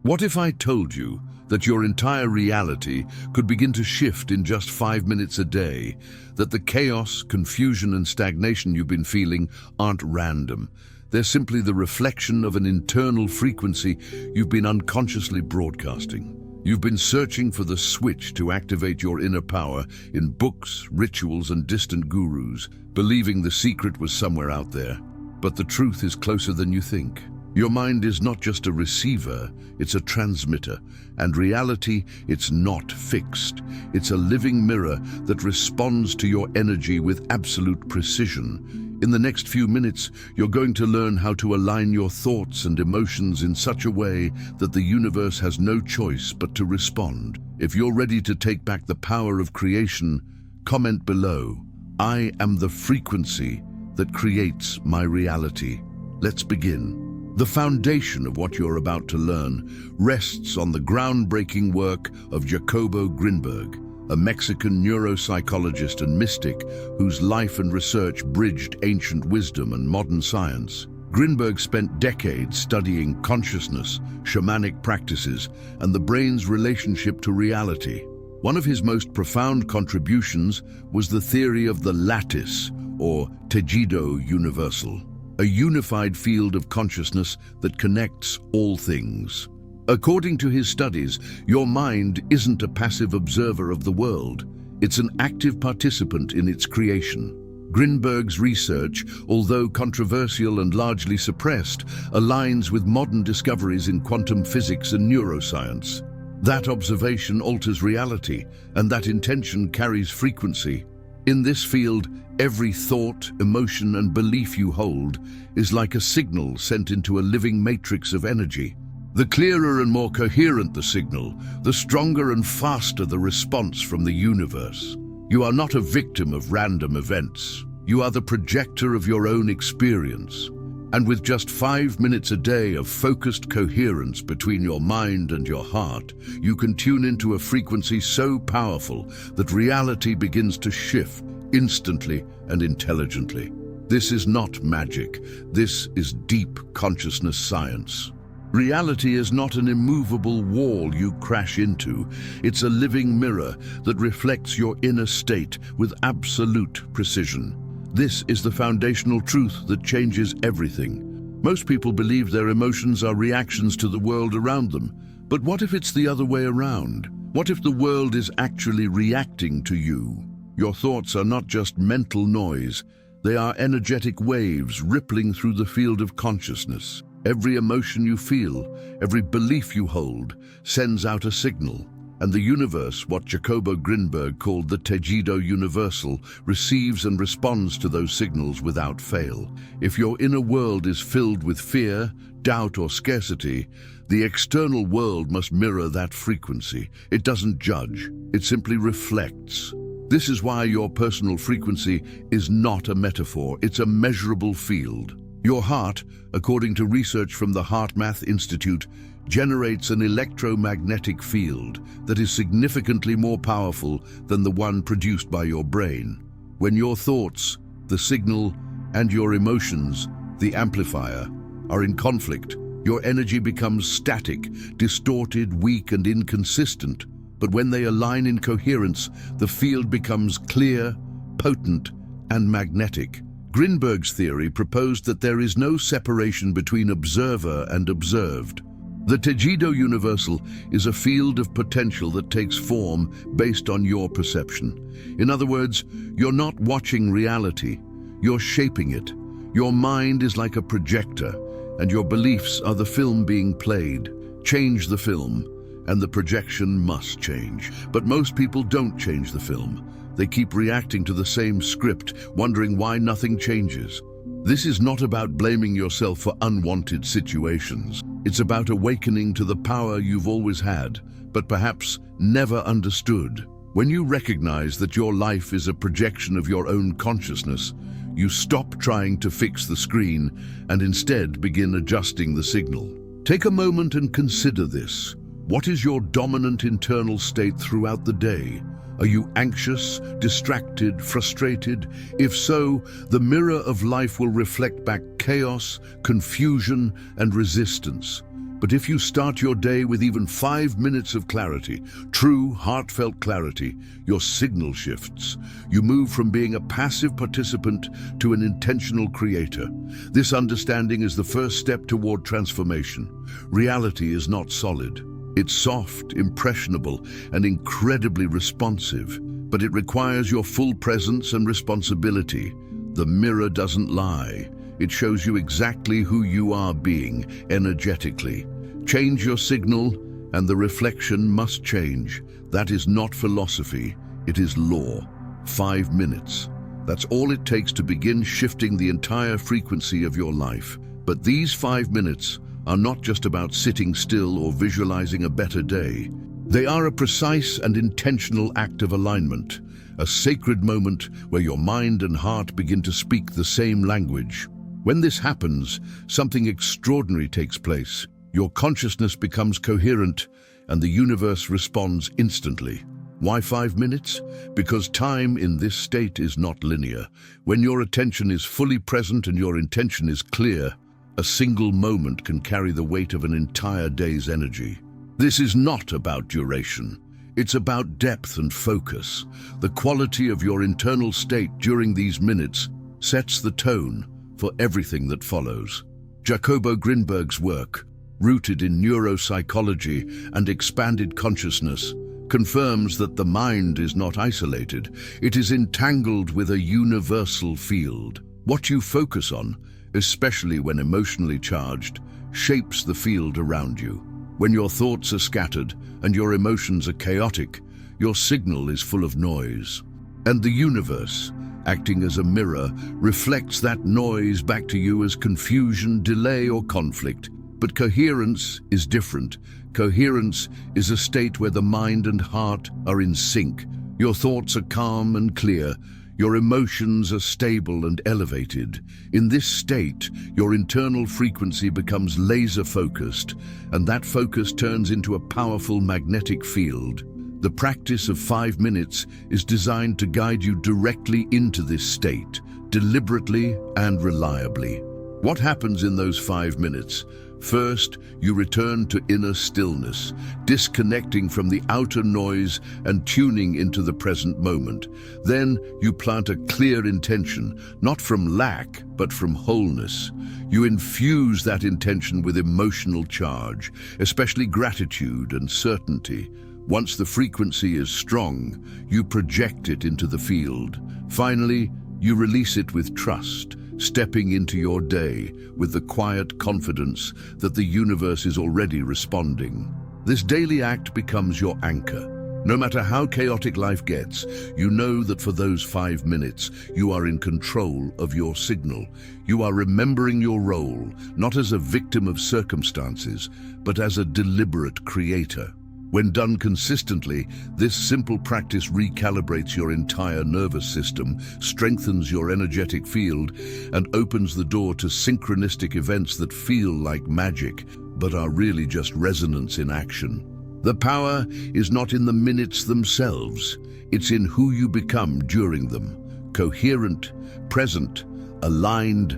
What if I told you that your entire reality could begin to shift in just 5 minutes a day, that the chaos, confusion, and stagnation you've been feeling aren't random? They're simply the reflection of an internal frequency you've been unconsciously broadcasting. You've been searching for the switch to activate your inner power in books, rituals, and distant gurus, believing the secret was somewhere out there. But the truth is closer than you think. Your mind is not just a receiver, it's a transmitter. And reality, it's not fixed. It's a living mirror that responds to your energy with absolute precision. In the next few minutes, you're going to learn how to align your thoughts and emotions in such a way that the universe has no choice but to respond. If you're ready to take back the power of creation, comment below. I am the frequency that creates my reality. Let's begin. The foundation of what you're about to learn rests on the groundbreaking work of Jacobo Grinberg, a Mexican neuropsychologist and mystic whose life and research bridged ancient wisdom and modern science. Grinberg spent decades studying consciousness, shamanic practices, and the brain's relationship to reality. One of his most profound contributions was the theory of the lattice, or tejido universal, a unified field of consciousness that connects all things. According to his studies, your mind isn't a passive observer of the world. It's an active participant in its creation. Grinberg's research, although controversial and largely suppressed, aligns with modern discoveries in quantum physics and neuroscience. That observation alters reality, and that intention carries frequency. In this field, every thought, emotion, and belief you hold is like a signal sent into a living matrix of energy. The clearer and more coherent the signal, the stronger and faster the response from the universe. You are not a victim of random events. You are the projector of your own experience. And with just 5 minutes a day of focused coherence between your mind and your heart, you can tune into a frequency so powerful that reality begins to shift instantly and intelligently. This is not magic. This is deep consciousness science. Reality is not an immovable wall you crash into. It's a living mirror that reflects your inner state with absolute precision. This is the foundational truth that changes everything. Most people believe their emotions are reactions to the world around them. But what if it's the other way around? What if the world is actually reacting to you? Your thoughts are not just mental noise. They are energetic waves rippling through the field of consciousness. Every emotion you feel, every belief you hold, sends out a signal. And the universe, what Jacobo Grinberg called the tejido universal, receives and responds to those signals without fail. If your inner world is filled with fear, doubt, or scarcity, the external world must mirror that frequency. It doesn't judge, it simply reflects. This is why your personal frequency is not a metaphor, it's a measurable field. Your heart, according to research from the HeartMath Institute, generates an electromagnetic field that is significantly more powerful than the one produced by your brain. When your thoughts, the signal, and your emotions, the amplifier, are in conflict, your energy becomes static, distorted, weak, and inconsistent. But when they align in coherence, the field becomes clear, potent, and magnetic. Grinberg's theory proposed that there is no separation between observer and observed. The tejido universal is a field of potential that takes form based on your perception. In other words, you're not watching reality, you're shaping it. Your mind is like a projector, and your beliefs are the film being played. Change the film, and the projection must change. But most people don't change the film. They keep reacting to the same script, wondering why nothing changes. This is not about blaming yourself for unwanted situations. It's about awakening to the power you've always had, but perhaps never understood. When you recognize that your life is a projection of your own consciousness, you stop trying to fix the screen and instead begin adjusting the signal. Take a moment and consider this. What is your dominant internal state throughout the day? Are you anxious, distracted, frustrated? If so, the mirror of life will reflect back chaos, confusion, and resistance. But if you start your day with even 5 minutes of clarity, true, heartfelt clarity, your signal shifts. You move from being a passive participant to an intentional creator. This understanding is the first step toward transformation. Reality is not solid. It's soft, impressionable, and incredibly responsive. But it requires your full presence and responsibility. The mirror doesn't lie. It shows you exactly who you are being, energetically. Change your signal, and the reflection must change. That is not philosophy, it is law. 5 minutes. That's all it takes to begin shifting the entire frequency of your life. But these 5 minutes are not just about sitting still or visualizing a better day. They are a precise and intentional act of alignment, a sacred moment where your mind and heart begin to speak the same language. When this happens, something extraordinary takes place. Your consciousness becomes coherent, and the universe responds instantly. Why 5 minutes? Because time in this state is not linear. When your attention is fully present and your intention is clear, a single moment can carry the weight of an entire day's energy. This is not about duration. It's about depth and focus. The quality of your internal state during these minutes sets the tone for everything that follows. Jacobo Grinberg's work, rooted in neuropsychology and expanded consciousness, confirms that the mind is not isolated. It is entangled with a universal field. What you focus on, especially when emotionally charged, shapes the field around you. When your thoughts are scattered and your emotions are chaotic, your signal is full of noise. And the universe, acting as a mirror, reflects that noise back to you as confusion, delay, or conflict. But coherence is different. Coherence is a state where the mind and heart are in sync. Your thoughts are calm and clear. Your emotions are stable and elevated. In this state, your internal frequency becomes laser-focused, and that focus turns into a powerful magnetic field. The practice of 5 minutes is designed to guide you directly into this state, deliberately and reliably. What happens in those 5 minutes? First, you return to inner stillness, disconnecting from the outer noise and tuning into the present moment. Then you plant a clear intention, not from lack, but from wholeness. You infuse that intention with emotional charge, especially gratitude and certainty. Once the frequency is strong, you project it into the field. Finally, you release it with trust, stepping into your day with the quiet confidence that the universe is already responding. This daily act becomes your anchor. No matter how chaotic life gets, you know that for those 5 minutes, you are in control of your signal. You are remembering your role, not as a victim of circumstances, but as a deliberate creator. When done consistently, this simple practice recalibrates your entire nervous system, strengthens your energetic field, and opens the door to synchronistic events that feel like magic, but are really just resonance in action. The power is not in the minutes themselves, it's in who you become during them. Coherent, present, aligned,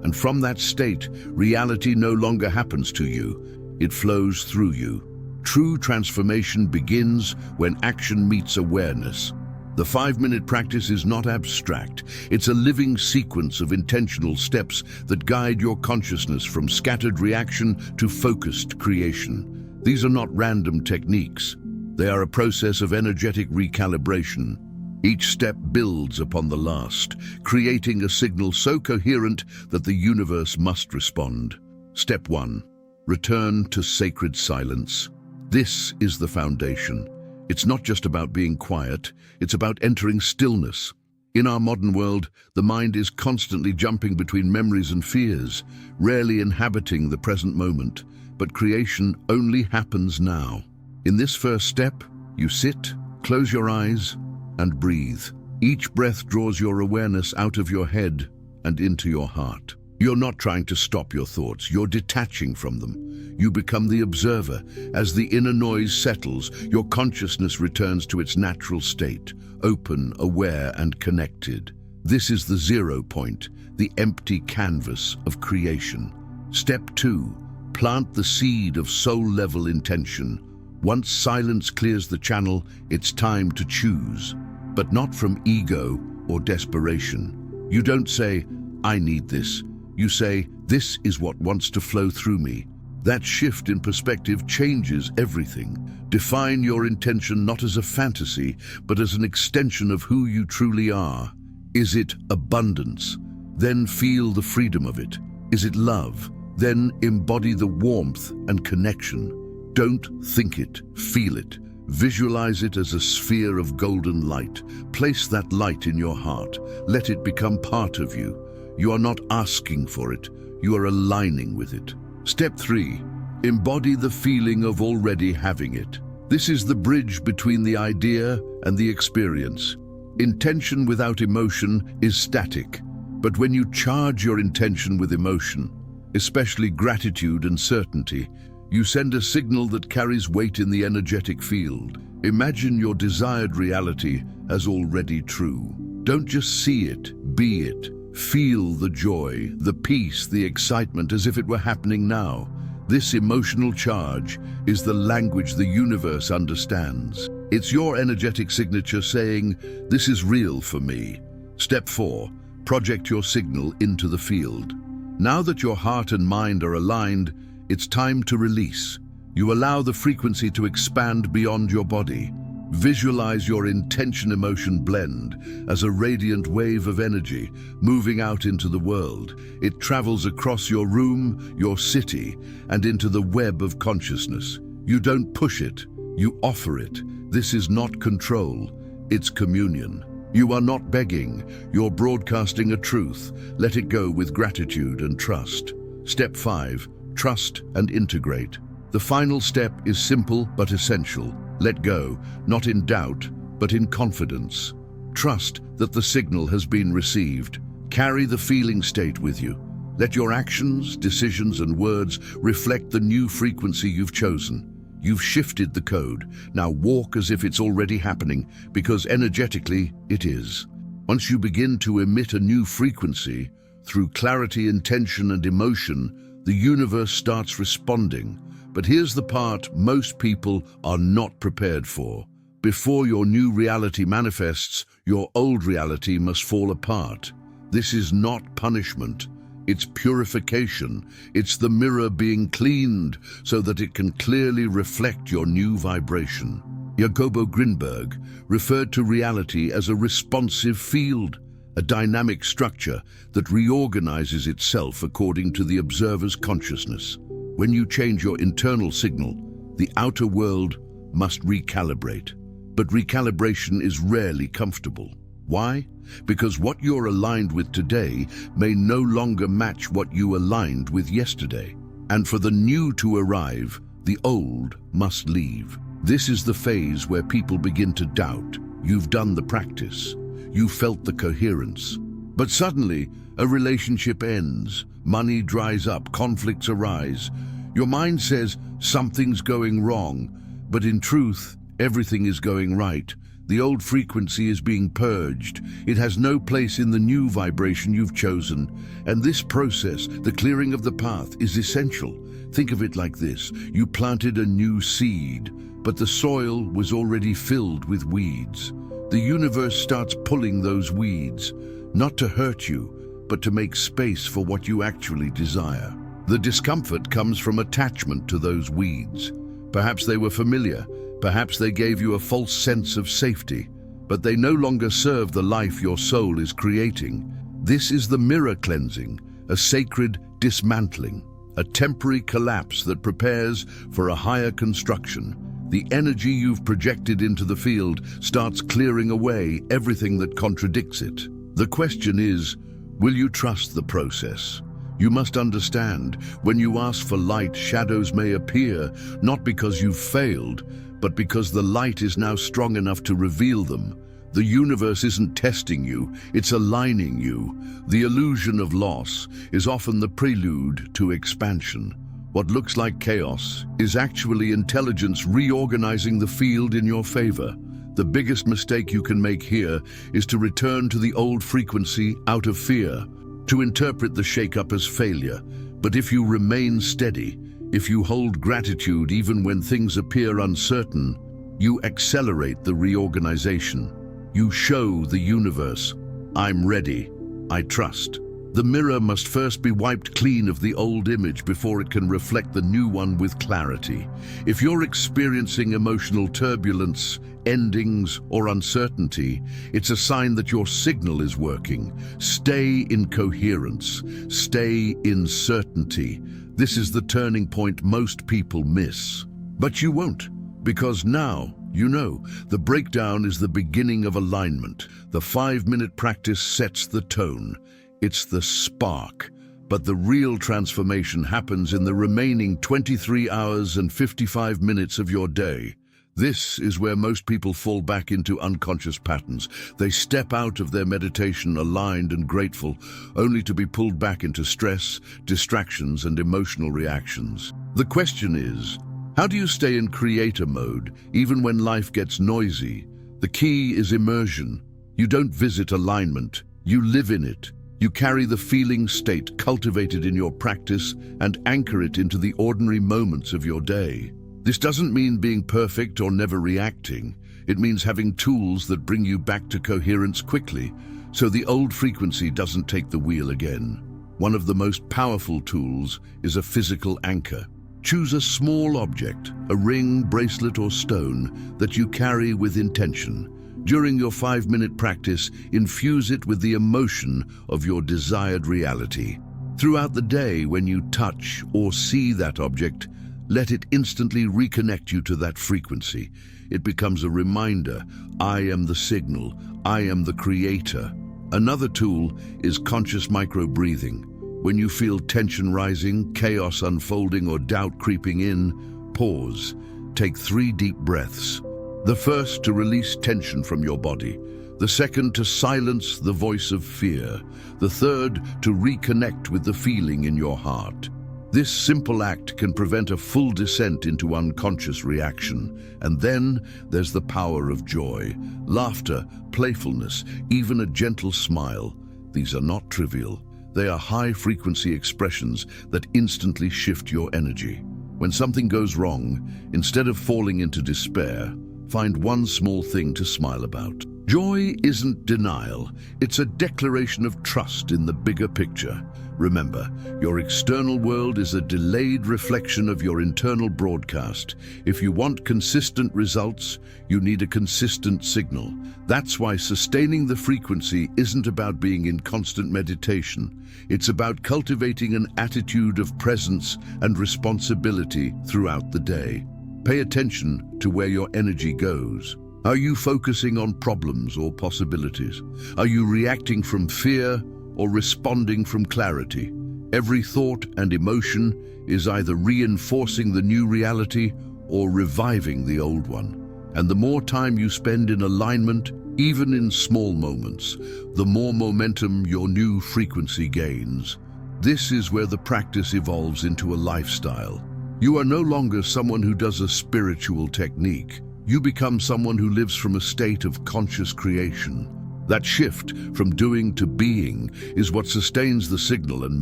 and from that state, reality no longer happens to you, it flows through you. True transformation begins when action meets awareness. The 5-minute practice is not abstract. It's a living sequence of intentional steps that guide your consciousness from scattered reaction to focused creation. These are not random techniques. They are a process of energetic recalibration. Each step builds upon the last, creating a signal so coherent that the universe must respond. Step 1. Return to sacred silence. This is the foundation. It's not just about being quiet, it's about entering stillness. In our modern world, the mind is constantly jumping between memories and fears, rarely inhabiting the present moment, but creation only happens now. In this first step, you sit, close your eyes, and breathe. Each breath draws your awareness out of your head and into your heart. You're not trying to stop your thoughts, you're detaching from them. You become the observer. As the inner noise settles, your consciousness returns to its natural state, open, aware, and connected. This is the 0 point, the empty canvas of creation. Step 2. plant the seed of soul-level intention. Once silence clears the channel, it's time to choose, but not from ego or desperation. You don't say, "I need this." You say, "This is what wants to flow through me." That shift in perspective changes everything. Define your intention not as a fantasy, but as an extension of who you truly are. Is it abundance? Then feel the freedom of it. Is it love? Then embody the warmth and connection. Don't think it, feel it. Visualize it as a sphere of golden light. Place that light in your heart. Let it become part of you. You are not asking for it, you are aligning with it. Step 3. Embody the feeling of already having it. This is the bridge between the idea and the experience. Intention without emotion is static, but when you charge your intention with emotion, especially gratitude and certainty, you send a signal that carries weight in the energetic field. Imagine your desired reality as already true. Don't just see it, be it. Feel the joy, the peace, the excitement as if it were happening now. This emotional charge is the language the universe understands. It's your energetic signature saying, "This is real for me." Step 4. Project your signal into the field. Now that your heart and mind are aligned, it's time to release. You allow the frequency to expand beyond your body. Visualize your intention-emotion blend as a radiant wave of energy moving out into the world. It travels across your room, your city, and into the web of consciousness. You don't push it, you offer it. This is not control, it's communion. You are not begging, you're broadcasting a truth. Let it go with gratitude and trust. Step 5. Trust and integrate. The final step is simple but essential. Let go, not in doubt, but in confidence. Trust that the signal has been received. Carry the feeling state with you. Let your actions, decisions, and words reflect the new frequency you've chosen. You've shifted the code. Now walk as if it's already happening, because energetically it is. Once you begin to emit a new frequency, through clarity, intention, and emotion, the universe starts responding. But here's the part most people are not prepared for. Before your new reality manifests, your old reality must fall apart. This is not punishment. It's purification. It's the mirror being cleaned so that it can clearly reflect your new vibration. Jacobo Grinberg referred to reality as a responsive field, a dynamic structure that reorganizes itself according to the observer's consciousness. When you change your internal signal, the outer world must recalibrate. But recalibration is rarely comfortable. Why? Because what you're aligned with today may no longer match what you aligned with yesterday. And for the new to arrive, the old must leave. This is the phase where people begin to doubt. You've done the practice. You felt the coherence. But suddenly, a relationship ends. Money dries up, conflicts arise. Your mind says something's going wrong, but in truth, everything is going right. The old frequency is being purged. It has no place in the new vibration you've chosen. And this process, the clearing of the path, is essential. Think of it like this. You planted a new seed, but the soil was already filled with weeds. The universe starts pulling those weeds, not to hurt you, but to make space for what you actually desire. The discomfort comes from attachment to those weeds. Perhaps they were familiar, perhaps they gave you a false sense of safety, but they no longer serve the life your soul is creating. This is the mirror cleansing, a sacred dismantling, a temporary collapse that prepares for a higher construction. The energy you've projected into the field starts clearing away everything that contradicts it. The question is, will you trust the process? You must understand, when you ask for light, shadows may appear, not because you've failed, but because the light is now strong enough to reveal them. The universe isn't testing you, it's aligning you. The illusion of loss is often the prelude to expansion. What looks like chaos is actually intelligence reorganizing the field in your favor. The biggest mistake you can make here is to return to the old frequency out of fear, to interpret the shakeup as failure. But if you remain steady, If you hold gratitude even when things appear uncertain, you accelerate the reorganization. You show the universe, I'm ready, I trust. The mirror must first be wiped clean of the old image before it can reflect the new one with clarity. If you're experiencing emotional turbulence, endings, or uncertainty, it's a sign that your signal is working. Stay in coherence. Stay in certainty. This is the turning point most people miss. But you won't, because now, you know, the breakdown is the beginning of alignment. The 5-minute practice sets the tone. It's the spark. But the real transformation happens in the remaining 23 hours and 55 minutes of your day. This is where most people fall back into unconscious patterns. They step out of their meditation aligned and grateful, only to be pulled back into stress, distractions, and emotional reactions. The question is, how do you stay in creator mode even when life gets noisy? The key is immersion. You don't visit alignment, you live in it. You carry the feeling state cultivated in your practice and anchor it into the ordinary moments of your day. This doesn't mean being perfect or never reacting. It means having tools that bring you back to coherence quickly, so the old frequency doesn't take the wheel again. One of the most powerful tools is a physical anchor. Choose a small object, a ring, bracelet, or stone that you carry with intention. During your 5-minute practice, infuse it with the emotion of your desired reality. Throughout the day, when you touch or see that object, let it instantly reconnect you to that frequency. It becomes a reminder, I am the signal, I am the creator. Another tool is conscious micro-breathing. When you feel tension rising, chaos unfolding, or doubt creeping in, pause. Take 3 deep breaths. The first to release tension from your body, the second to silence the voice of fear, the third to reconnect with the feeling in your heart. This simple act can prevent a full descent into unconscious reaction. And then there's the power of joy, laughter, playfulness, even a gentle smile. These are not trivial. They are high-frequency expressions that instantly shift your energy. When something goes wrong, instead of falling into despair, find one small thing to smile about. Joy isn't denial, it's a declaration of trust in the bigger picture. Remember, your external world is a delayed reflection of your internal broadcast. If you want consistent results, you need a consistent signal. That's why sustaining the frequency isn't about being in constant meditation. It's about cultivating an attitude of presence and responsibility throughout the day. Pay attention to where your energy goes. Are you focusing on problems or possibilities? Are you reacting from fear or responding from clarity? Every thought and emotion is either reinforcing the new reality or reviving the old one. And the more time you spend in alignment, even in small moments, the more momentum your new frequency gains. This is where the practice evolves into a lifestyle. You are no longer someone who does a spiritual technique. You become someone who lives from a state of conscious creation. That shift from doing to being is what sustains the signal and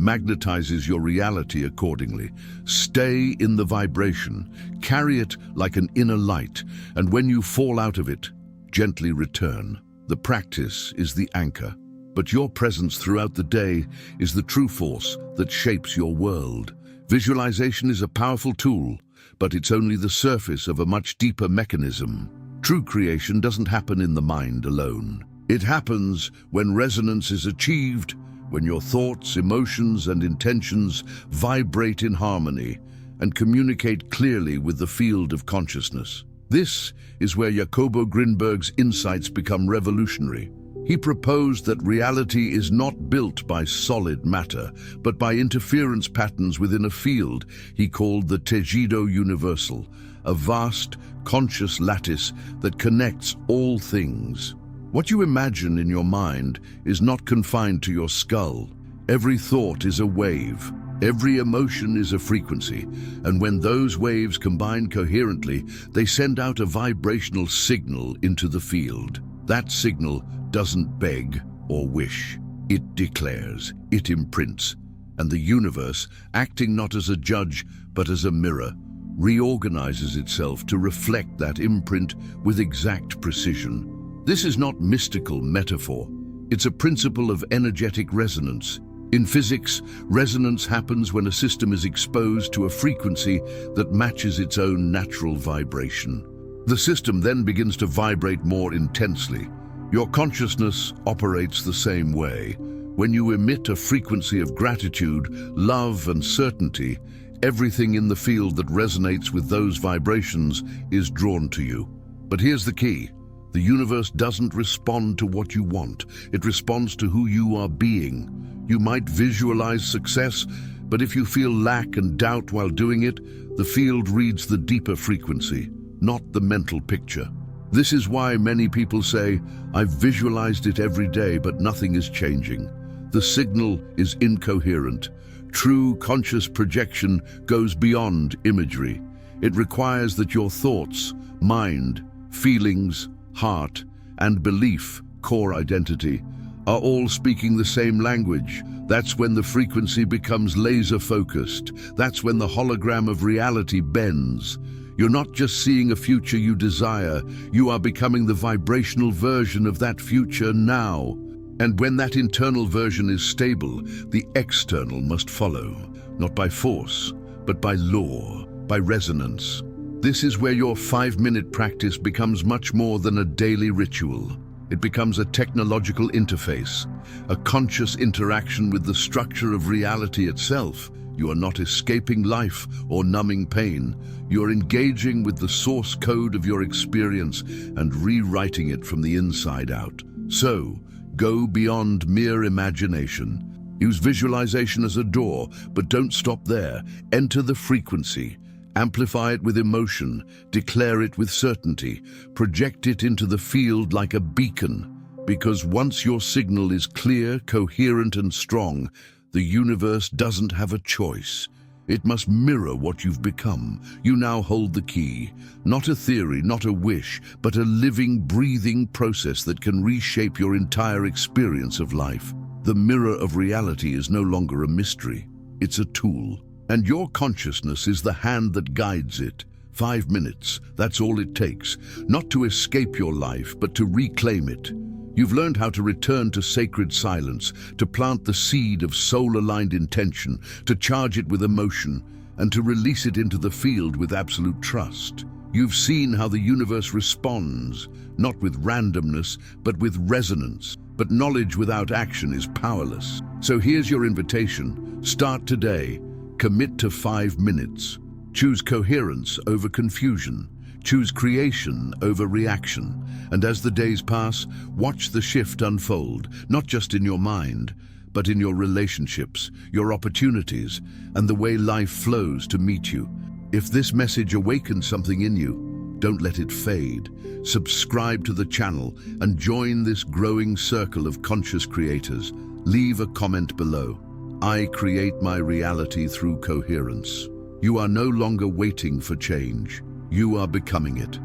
magnetizes your reality accordingly. Stay in the vibration, carry it like an inner light, and when you fall out of it, gently return. The practice is the anchor, but your presence throughout the day is the true force that shapes your world. Visualization is a powerful tool, but it's only the surface of a much deeper mechanism. True creation doesn't happen in the mind alone. It happens when resonance is achieved, when your thoughts, emotions, and intentions vibrate in harmony and communicate clearly with the field of consciousness. This is where Jacobo Grinberg's insights become revolutionary. He proposed that reality is not built by solid matter, but by interference patterns within a field he called the tejido universal, a vast, conscious lattice that connects all things. What you imagine in your mind is not confined to your skull. Every thought is a wave. Every emotion is a frequency, and when those waves combine coherently, they send out a vibrational signal into the field. That signal doesn't beg or wish. It declares, it imprints. And the universe, acting not as a judge but as a mirror, reorganizes itself to reflect that imprint with exact precision. This is not mystical metaphor. It's a principle of energetic resonance. In physics, resonance happens when a system is exposed to a frequency that matches its own natural vibration. The system then begins to vibrate more intensely. Your consciousness operates the same way. When you emit a frequency of gratitude, love, and certainty, everything in the field that resonates with those vibrations is drawn to you. But here's the key. The universe doesn't respond to what you want. It responds to who you are being. You might visualize success, but if you feel lack and doubt while doing it, the field reads the deeper frequency, not the mental picture. This is why many people say, "I've visualized it every day, but nothing is changing." The signal is incoherent. True conscious projection goes beyond imagery. It requires that your thoughts, mind, feelings, heart, and belief, core identity, are all speaking the same language. That's when the frequency becomes laser-focused. That's when the hologram of reality bends. You're not just seeing a future you desire, you are becoming the vibrational version of that future now. And when that internal version is stable, the external must follow, not by force, but by law, by resonance. This is where your 5-minute practice becomes much more than a daily ritual. It becomes a technological interface, a conscious interaction with the structure of reality itself. You are not escaping life or numbing pain. You are engaging with the source code of your experience and rewriting it from the inside out. So, go beyond mere imagination. Use visualization as a door, but don't stop there. Enter the frequency. Amplify it with emotion, declare it with certainty, project it into the field like a beacon. Because once your signal is clear, coherent, and strong, the universe doesn't have a choice. It must mirror what you've become. You now hold the key. Not a theory, not a wish, but a living, breathing process that can reshape your entire experience of life. The mirror of reality is no longer a mystery. It's a tool. And your consciousness is the hand that guides it. 5 minutes, that's all it takes. Not to escape your life, but to reclaim it. You've learned how to return to sacred silence, to plant the seed of soul-aligned intention, to charge it with emotion, and to release it into the field with absolute trust. You've seen how the universe responds, not with randomness, but with resonance. But knowledge without action is powerless. So here's your invitation. Start today. Commit to 5 minutes. Choose coherence over confusion. Choose creation over reaction. And as the days pass, watch the shift unfold, not just in your mind, but in your relationships, your opportunities, and the way life flows to meet you. If this message awakens something in you, don't let it fade. Subscribe to the channel and join this growing circle of conscious creators. Leave a comment below. I create my reality through coherence. You are no longer waiting for change. You are becoming it.